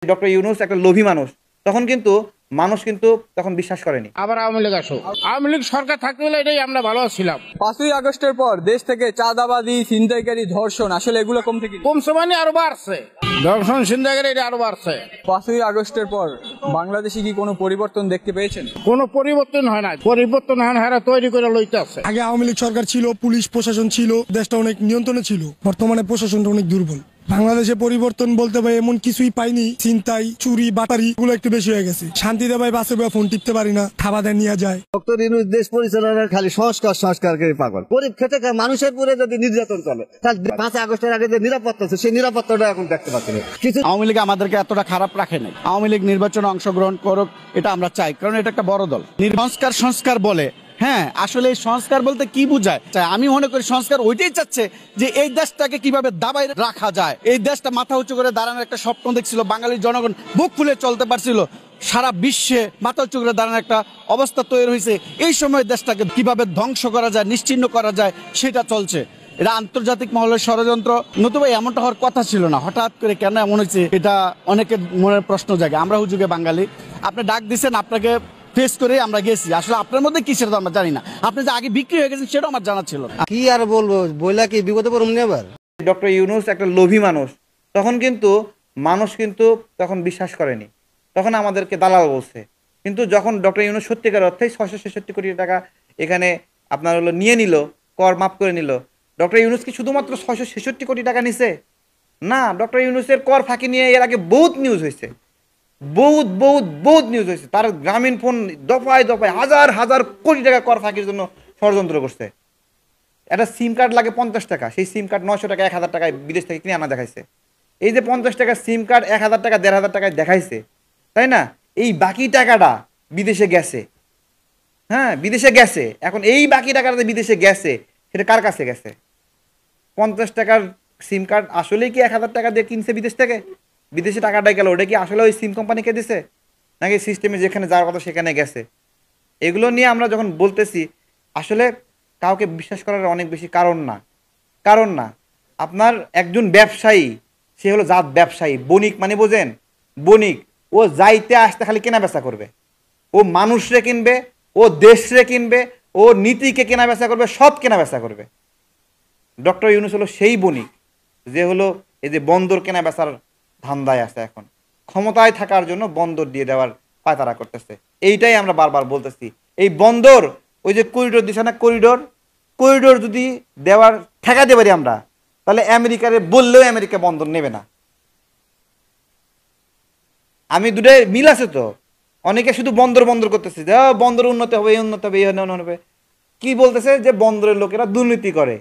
Doctor Yunus একটা লোভী মানুষ, তখন কিন্তু মানুষ কিন্তু তখন বিশ্বাস করেনি। আবার আওয়ামী লীগ আসো, আওয়ামী লীগ সরকার থাকতে হলে এটাই আমরা ভালো ছিলাম। 5ই আগস্টের পর দেশ থেকে চাঁদাবাজি, ছিনতাইকারী, ধর্ষণ আসলে এগুলো কমছে কি? কমছে মানে আরো বাড়ছে, ধর্ষণ ছিনতাইকারী এটা আরো বাড়ছে। 5ই আগস্টের পর বাংলাদেশে কি কোনো পরিবর্তন দেখতে পেয়েছেন? কোনো পরিবর্তন হয় না, পরিবর্তন হয় না, হারা তৈরি করে লইতে আছে। আগে আওয়ামী লীগ সরকার ছিল, পুলিশ প্রশাসন ছিল, দেশটা অনেক নিয়ন্ত্রণে ছিল। বর্তমানে প্রশাসনটা অনেক দুর্বল। বাংলাদেশে পরিবর্তন বলতে ভাই এমন কিছুই পাইনি। ছিনতাই, চুরি, বাটারি এগুলো একটু বেশি হয়ে গেছে। শান্তিতে ভাই বাসে ফোন টিপতে পারি না, খাবার দেয় নিয়ে যায়। ডক্টর ইউনূস দেশ পরিচালনার খালি সংস্কার করে পাগল। গরিব খেটে খায় মানুষের উপরে যদি নির্যাতন চলে, তাহলে 5 আগস্টের আগে যে নিরাপত্তা আছে সেই নিরাপত্তাটা এখন দেখতে পাচ্ছি না। কিছু আওয়ামী লীগ আমাদেরকে এতটা খারাপ রাখে নাই। আওয়ামী লীগ নির্বাচনে অংশগ্রহণ করুক, এটা আমরা চাই, কারণ এটা একটা বড় দল। সংস্কার বলে, হ্যাঁ, আসলে এই সংস্কার বলতে কি বোঝায়? আমি মনে করি সংস্কার ওইটাই চাচ্ছে যে এই দেশটাকে কিভাবে দাবাই রাখা যায়। এই দেশটা মাথা উঁচু করে দাঁড়ানোর একটা স্বপ্ন দেখছিল, বাঙালির জনগণ বুক খুলে চলতে পারছিল, সারা বিশ্বে মাথা উঁচু করে দাঁড়ানোর একটা অবস্থা তৈরি হয়েছে। এই সময় দেশটাকে কিভাবে ধ্বংস করা যায়, নিশ্চিহ্ন করা যায়, সেটা চলছে। এটা আন্তর্জাতিক মহলের ষড়যন্ত্র, নতুবা এমনটা হওয়ার কথা ছিল না। হঠাৎ করে কেন এমন হয়েছে, এটা অনেকের মনের প্রশ্ন জাগে। আমরা হুজুগে বাঙালি, আপনি ডাক দিচ্ছেন, আপনাকে ফেস করে আমরা গেছি। আসলে আপনার মধ্যে কি সেটা তো আমরা জানি না। আপনি যে আগে বিক্রি হয়ে গেছেন সেটাও আমার জানা ছিল না। কি আর বলবো, বইলা কি বিপদে পড়ুন না এবার। ডক্টর ইউনূস একটা লোভী মানুষ, তখন কিন্তু মানুষ কিন্তু তখন বিশ্বাস করেনি, তখন আমাদেরকে দালাল বলছে। কিন্তু যখন ডক্টর ইউনূস সত্যিকার অর্থেই 666 কোটি টাকা এখানে আপনার হলো নিয়ে নিল, কর মাফ করে নিল। ডক্টর ইউনূস কি শুধুমাত্র 666 কোটি টাকা নিছে? না, ডক্টর ইউনূসের কর ফাঁকি নিয়ে এর আগে বহুত নিউজ হয়েছে, বহুত নিউজ হয়েছে। তার গ্রামীণ ফোন দফায় দফায় হাজার হাজার কোটি টাকা কর ফাঁকির জন্য ষড়যন্ত্র করছে। একটা সিম কার্ড লাগে 50 টাকা, সেই সিম কার্ড 900 টাকা 1000 টাকায় বিদেশ থেকে কিনে আনা দেখাইছে। এই যে 50 টাকার সিম কার্ড 1000 টাকা 1500 টাকায় দেখাইছে, তাই না? এই বাকি টাকাটা বিদেশে গেছে, হ্যাঁ বিদেশে গেছে। এখন এই বাকি টাকাটা বিদেশে গেছে, সেটা কার কাছে গেছে? 50 টাকার সিম কার্ড আসলেই কি 1000 টাকা দিয়ে কিনছে বিদেশ থেকে? বিদেশে টাকাটাই গেল, ওটা কি আসলে ওই সিম কোম্পানিকে দিছে, নাকি সিস্টেমে যেখানে যাওয়ার কথা সেখানে গেছে? এগুলো নিয়ে আমরা যখন বলতেছি, আসলে কাউকে বিশ্বাস করার অনেক বেশি কারণ না। আপনার একজন ব্যবসায়ী, সে হলো জাত ব্যবসায়ী, বণিক মানে বোঝেন, বণিক। ও যাইতে আসতে খালি কেনা বেচা করবে, ও মানুষরে কিনবে, ও দেশরে কিনবে, ও নীতিকে কেনা বেচা করবে, সব কেনা বেচা করবে। ডক্টর ইউনূস হলো সেই বণিক যে হলো এই যে বন্দর কেনা বেচার ধান্দায় আছে। এখন ক্ষমতায় থাকার জন্য বন্দর দিয়ে দেওয়ার পায়তারা করতেছে। এইটাই আমরা বারবার বলতেছি। এই বন্দর, ওই যে করিডোর দিছে না, করিডোর যদি দেওয়ার ঠেকাতে পারি আমরা, তাহলে আমেরিকারে বললেও আমেরিকা বন্দর নেবে না। আমি দুটোই মিল আছে তো। অনেকে শুধু বন্দর করতেছে যে বন্দর উন্নত হবে, এই উন্নত হবে, এই হবে। কি বলতেছে যে বন্দরের লোকেরা দুর্নীতি করে,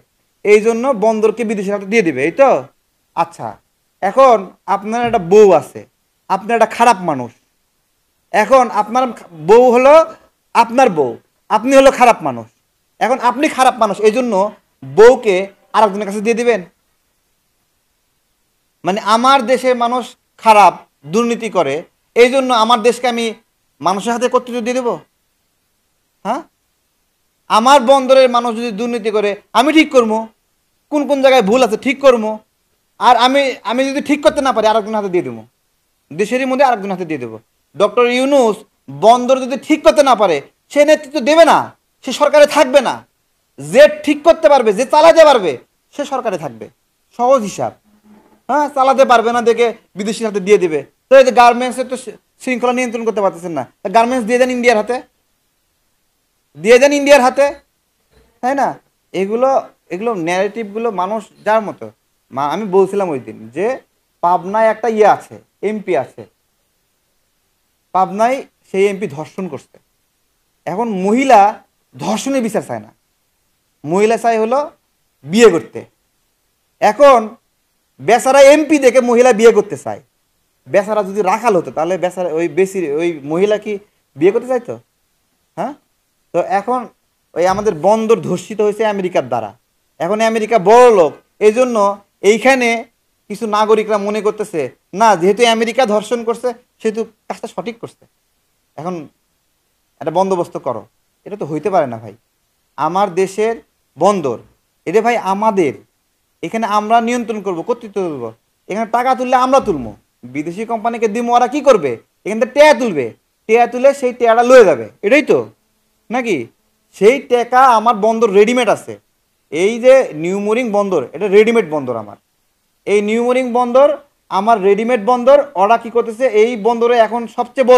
এই জন্য বন্দরকে বিদেশের হাতে দিয়ে দিবে, এই তো। আচ্ছা, এখন আপনার একটা বউ আছে, আপনার একটা খারাপ মানুষ। এখন আপনার বউ হলো আপনার বউ, আপনি হলো খারাপ মানুষ। এখন আপনি খারাপ মানুষ, এই জন্য বউকে আরেকজনের কাছে দিয়ে দিবেন? মানে আমার দেশের মানুষ খারাপ, দুর্নীতি করে, এই জন্য আমার দেশকে আমি মানুষের হাতে কর্তৃত্ব দিয়ে দেবো? হ্যাঁ, আমার বন্দরের মানুষ যদি দুর্নীতি করে, আমি ঠিক করবো, কোন জায়গায় ভুল আছে ঠিক করবো। আর আমি যদি ঠিক করতে না পারি, আরেকজনের হাতে দিয়ে দেবো, দেশেরই মধ্যে আরেকজনের হাতে দিয়ে দেবো। ডক্টর ইউনূস বন্দর যদি ঠিক করতে না পারে, সে নেতৃত্ব দেবে না, সে সরকারে থাকবে না। যে ঠিক করতে পারবে, যে চালাতে পারবে, সে সরকারে থাকবে। সহজ হিসাব। হ্যাঁ, চালাতে পারবে না দেখে বিদেশির হাতে দিয়ে দিবে। তো এই যে গার্মেন্টসের তো শৃঙ্খলা নিয়ন্ত্রণ করতে পারতেছেন না, গার্মেন্টস দিয়ে দেন ইন্ডিয়ার হাতে, তাই না? এগুলো ন্যারেটিভগুলো মানুষ যার মতো। আমি বলছিলাম ওই দিন যে পাবনায় একটা আছে, এমপি আছে, পাবনায় সেই এমপি ধর্ষণ করছে। এখন মহিলা ধর্ষণের বিচার চায় না, মহিলা চায় হলো বিয়ে করতে। এখন বেচারা এমপি দেখে মহিলা বিয়ে করতে চায়। বেচারা যদি রাখাল হতো, তাহলে বেচারা ওই মহিলা কি বিয়ে করতে চাইতো? হ্যাঁ, তো এখন ওই আমাদের বন্দর ধর্ষিত হয়েছে আমেরিকার দ্বারা। এখন আমেরিকা বড় লোক, এই জন্য এইখানে কিছু নাগরিকরা মনে করতেছে না, যেহেতু আমেরিকা ধর্ষণ করছে সেহেতু কাজটা সঠিক করছে, এখন একটা বন্দোবস্ত করো। এটা তো হইতে পারে না ভাই। আমার দেশের বন্দর, এটা ভাই আমাদের, এখানে আমরা নিয়ন্ত্রণ করব, কর্তৃত্ব দেবো। এখানে টাকা তুললে আমরা তুলবো, বিদেশি কোম্পানিকে দিব, ওরা কি করবে, এখান থেকে টেয়া তুলবে, টেয়া তুলে সেই টেয়াটা লয়ে যাবে, এটাই তো নাকি? সেই টেকা আমার বন্দর রেডিমেড আছে। এই যে নিউমোরিং বন্দর, এটা রেডিমেড বন্দর আমার। এই নিউমোরিং বন্দর আমার রেডিমেড বন্দর। ওরা কি করতেছে, এই বন্দরে এখন সবচেয়ে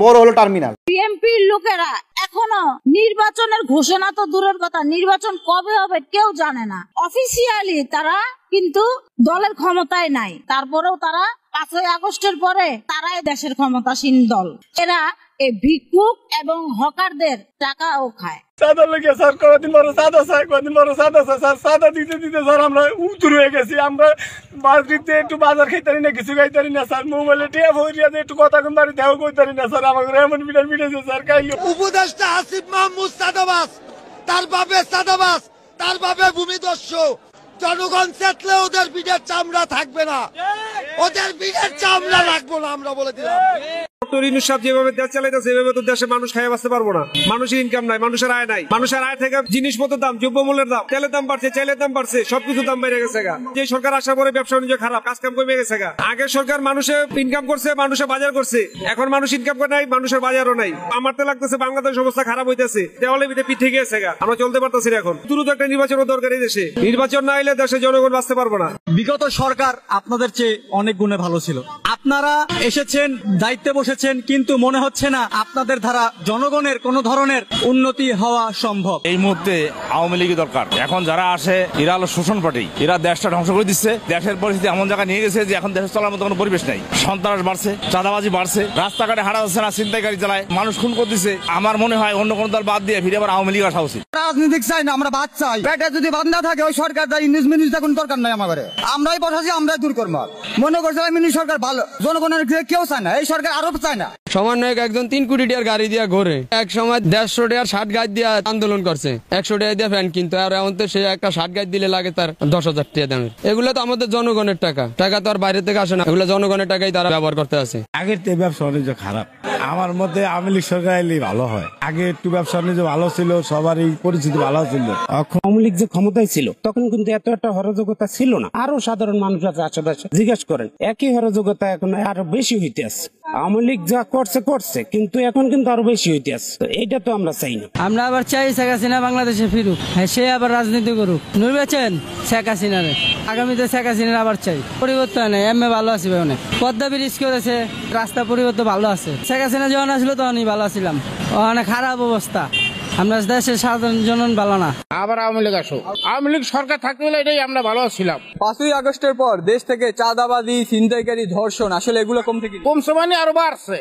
বড় হলো টার্মিনাল। বিএনপির লোকেরা এখনো নির্বাচনের ঘোষণা তো দূরের কথা, নির্বাচন কবে হবে কেউ জানে না। অফিসিয়ালি তারা কিন্তু দলের ক্ষমতায় নাই, তারপরেও তারা 5ই আগস্টের পরে তারাই দেশের ক্ষমতাসীন দল। এরা এই ভিক্ষুক এবং হকারদের টাকাও খায়। সাদা লেগে স্যার কদিন বড় সাদা স্যার, কদিন বড় সাদা স্যার, সাদা দিতে দিতে স্যার আমরা উত্তর হয়ে গেছি। আমরা বাড়িতে একটু বাজার খাইতারি না, কিছু খাইতারি না স্যার। মোবাইলে টিয়া ভরিয়া একটু কথা কম বাড়ি দেওয়া করতারি না স্যার। আমাকে এমন বিড়াল বিড়েছে স্যার। খাইলো উপদেষ্টা আসিফ মাহমুদ সাদাবাস, তার বাপে সাদাবাস, তার বাপে ভূমিদস্যু। জনগণ চেতলে ওদের বিড়ের চামড়া থাকবে না, ওদের বিড়ের চামড়া রাখবো না, আমরা বলে দিলাম। ডক্টর ইউনূস সাহেব যেভাবে দেশ চালাইতেছে, এভাবে তো দেশে মানুষ খাইয়া বাঁচতে পারবো না। মানুষের ইনকাম নাই, মানুষের আয় নাই। মানুষের আয় থেকে জিনিসপত্রের দাম, দ্রব্যমূল্যের দাম, তেলের দাম বাড়ছে, চাইলের দাম বাড়ছে, সবকিছু দাম বেড়ে গেছে গা। যে সরকার আসার পরে ব্যবসা বাণিজ্য খারাপ, কাজ কাম কমে গেছে গা। আগে সরকার মানুষে ইনকাম করছে, মানুষে বাজার করছে, এখন মানুষ ইনকাম করে নাই, মানুষের বাজারও নাই। আমার তো লাগতেছে বাংলাদেশ অবস্থা খারাপ হইতেছে, দেওয়ালে ভিতরে পিঠে গেছে গা। আমরা চলতে পারতেছি না। এখন দ্রুত একটা নির্বাচনের দরকার এই দেশে। নির্বাচন না এলে দেশে জনগণ বাঁচতে পারবো না। বিগত সরকার আপনাদের চেয়ে অনেক গুণে ভালো ছিল। আপনারা এসেছেন, দায়িত্বে বসেছেন, কিন্তু মনে হচ্ছে না আপনাদের দ্বারা জনগণের কোন ধরনের উন্নতি হওয়া সম্ভব। এই মুহূর্তে আওয়ামী লীগই দরকার। এখন যারা আসে এরা হলো শোষণ পার্টি, এরা দেশটা ধ্বংস করে দিচ্ছে। দেশের পরিস্থিতি এমন জায়গায় নিয়ে গেছে যে এখন দেশের চলার মতো কোনো পরিবেশ নাই। সন্ত্রাস বাড়ছে, চাঁদাবাজি বাড়ছে, রাস্তাঘাটে হারা যাচ্ছে না, ছিনতাইকারী চালায়, মানুষ খুন করে দিচ্ছে। আমার মনে হয় অন্য কোন দল বাদ দিয়ে ফিরে আবার আওয়ামী লীগ আসা উচিত। রাজনীতিক চাই না, আমরা বাদ চাই। পেটে যদি বাদ না থাকে ওই সরকার ইংলিশ মিনিশ কোনো দরকার নাই আমাদের। আমরাই বসাছি, আমরাই দূর করবো। মনে করছে মিনি সরকার ভালো, জনগণের কেউ চায় না, এই সরকার আরো চায় না। সমন্বয়ক একজন 3 কোটি টাকার গাড়ি দিয়া ঘোরে, এক সময় 150 টাকার শার্ট গাছ দিয়ে আন্দোলন করছে, 100 টাকা দিয়ে ফ্যান কিনতো। আর এখন তো সে একটা শার্ট গাছ দিলে লাগে তার 10,000 টাকা দামের। এগুলো তো আমাদের জনগণের টাকা, টাকা তো আর বাইরে থেকে আসে না, এগুলো জনগণের টাকাই তারা ব্যবহার করতে আছে। আগের তো ব্যবসা বাণিজ্য খারাপ, আমার মতে আওয়ামী লীগ সরকার এলে ভালো হয়। আগে একটু ব্যবসা বাণিজ্য ভালো ছিল, সবারই পরিস্থিতি ভালো ছিল। আওয়ামী লীগ যে ক্ষমতায় ছিল তখন কিন্তু এত একটা হরযোগ্যতা ছিল না। আরো সাধারণ মানুষ আছে আশেপাশে জিজ্ঞাসা করেন, একই হরযোগ্যতা এখন আরো বেশি হইতে আছে। আওয়ামী লীগ যা করছে কিন্তু এখন কিন্তু আরো বেশি হইতে আছে। এইটা তো আমরা চাই না। আমরা আবার চাই শেখ হাসিনা বাংলাদেশে ফিরুক, সে আবার রাজনীতি করুক। নির্বাচন শেখ হাসিনারে, আগামীতে শেখ হাসিনার আবার চাই। পরিবর্তন নেই, এমএ ভালো আছে, অনেক পদ্মা ব্রিজ করেছে, রাস্তা পরিবর্তন ভালো আছে। শেখ হাসিনা যখন আসলো তখনই ভালো ছিলাম, অনেক খারাপ অবস্থা। আমরা দেশের সাধারণ জনগণ ভালো না। আবার আওয়ামী লীগ আসো, আওয়ামী লীগ সরকার থাকতে হলে এটাই আমরা ভালো ছিলাম। 5ই আগস্টের পর দেশ থেকে চাঁদাবাজি, ছিনতাইকারী, ধর্ষণ আসলে এগুলো কমছে মানে আরো বাড়ছে।